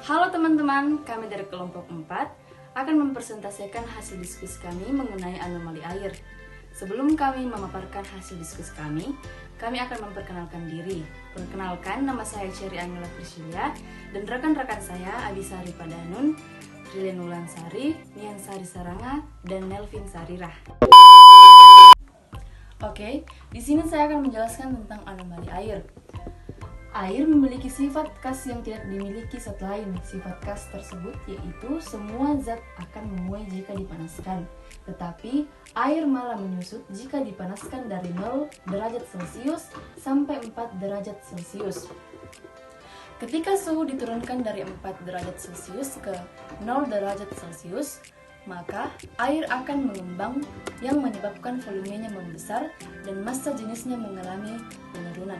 Halo teman-teman, kami dari kelompok 4 akan mempresentasikan hasil diskusi kami mengenai anomali air. Sebelum kami memaparkan hasil diskusi kami akan memperkenalkan diri. Perkenalkan, nama saya Cherry Angela Priscilia dan rekan-rekan saya Abisari Padanun, Trilian Ulansari, Nian Sari Saranga, dan Nelvin Sarirah. Oke, di sini saya akan menjelaskan tentang anomali air. Air memiliki sifat khas yang tidak dimiliki zat lain. Sifat khas tersebut yaitu semua zat akan menguap jika dipanaskan. Tetapi air malah menyusut jika dipanaskan dari 0 derajat Celcius sampai 4 derajat Celcius. Ketika suhu diturunkan dari 4 derajat Celcius ke 0 derajat Celcius, maka air akan mengembang yang menyebabkan volumenya membesar dan massa jenisnya mengalami penurunan.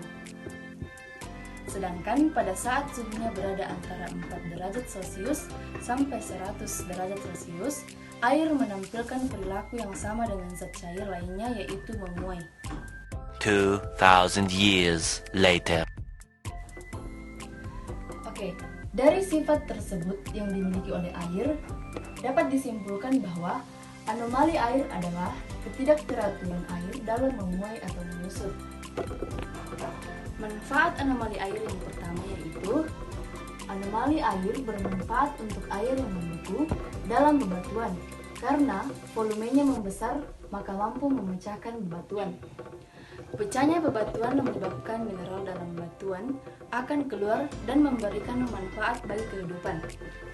Sedangkan pada saat suhunya berada antara 4 derajat Celcius sampai 100 derajat Celcius, air menampilkan perilaku yang sama dengan zat cair lainnya, yaitu menguap. 2000 years later. Oke, dari sifat tersebut yang dimiliki oleh air, dapat disimpulkan bahwa anomali air adalah ketidakteraturan air dalam menguap atau menyusut. Manfaat anomali air yang pertama yaitu anomali air bermanfaat untuk air yang membeku dalam bebatuan karena volumenya membesar, maka mampu memecahkan bebatuan. Pecahnya bebatuan menyebabkan mineral dalam bebatuan akan keluar dan memberikan manfaat bagi kehidupan.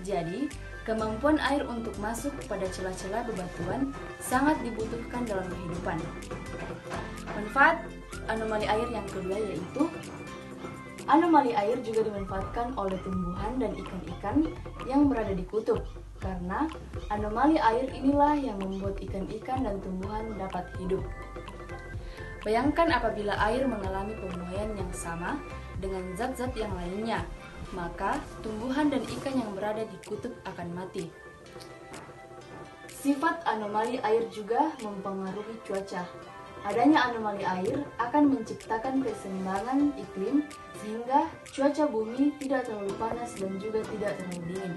Jadi, kemampuan air untuk masuk pada celah-celah bebatuan sangat dibutuhkan dalam kehidupan. Manfaat anomali air yang kedua yaitu anomali air juga dimanfaatkan oleh tumbuhan dan ikan-ikan yang berada di kutub, karena anomali air inilah yang membuat ikan-ikan dan tumbuhan dapat hidup. Bayangkan apabila air mengalami pemuaian yang sama dengan zat-zat yang lainnya, maka tumbuhan dan ikan yang berada di kutub akan mati. Sifat anomali air juga mempengaruhi cuaca. Adanya anomali air akan menciptakan keseimbangan iklim sehingga cuaca bumi tidak terlalu panas dan juga tidak terlalu dingin.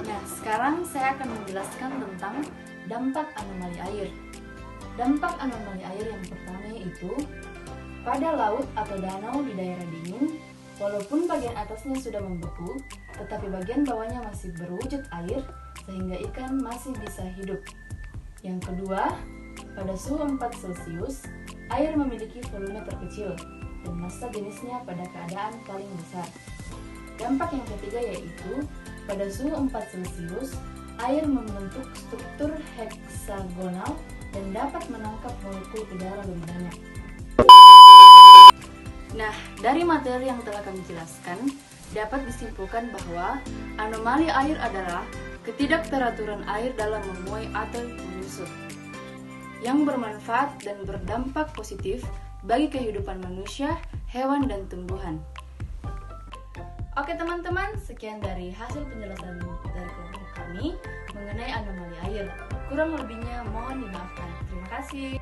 Nah, sekarang saya akan menjelaskan tentang dampak anomali air. Dampak anomali air yang pertama yaitu pada laut atau danau di daerah dingin, walaupun bagian atasnya sudah membeku, tetapi bagian bawahnya masih berwujud air sehingga ikan masih bisa hidup. Yang kedua, pada suhu 4 Celcius, air memiliki volume terkecil dan massa jenisnya pada keadaan paling besar. Dampak yang ketiga yaitu pada suhu 4 Celcius, air membentuk struktur heksagonal dan dapat menangkap molekul udara lebih banyak. Nah, dari materi yang telah kami jelaskan, dapat disimpulkan bahwa anomali air adalah ketidakteraturan air dalam menguap atau menyusut yang bermanfaat dan berdampak positif bagi kehidupan manusia, hewan, dan tumbuhan. Oke teman-teman, sekian dari hasil penjelasan dari kelompok kami mengenai anomali air. Kurang lebihnya mohon dimaafkan. Terima kasih.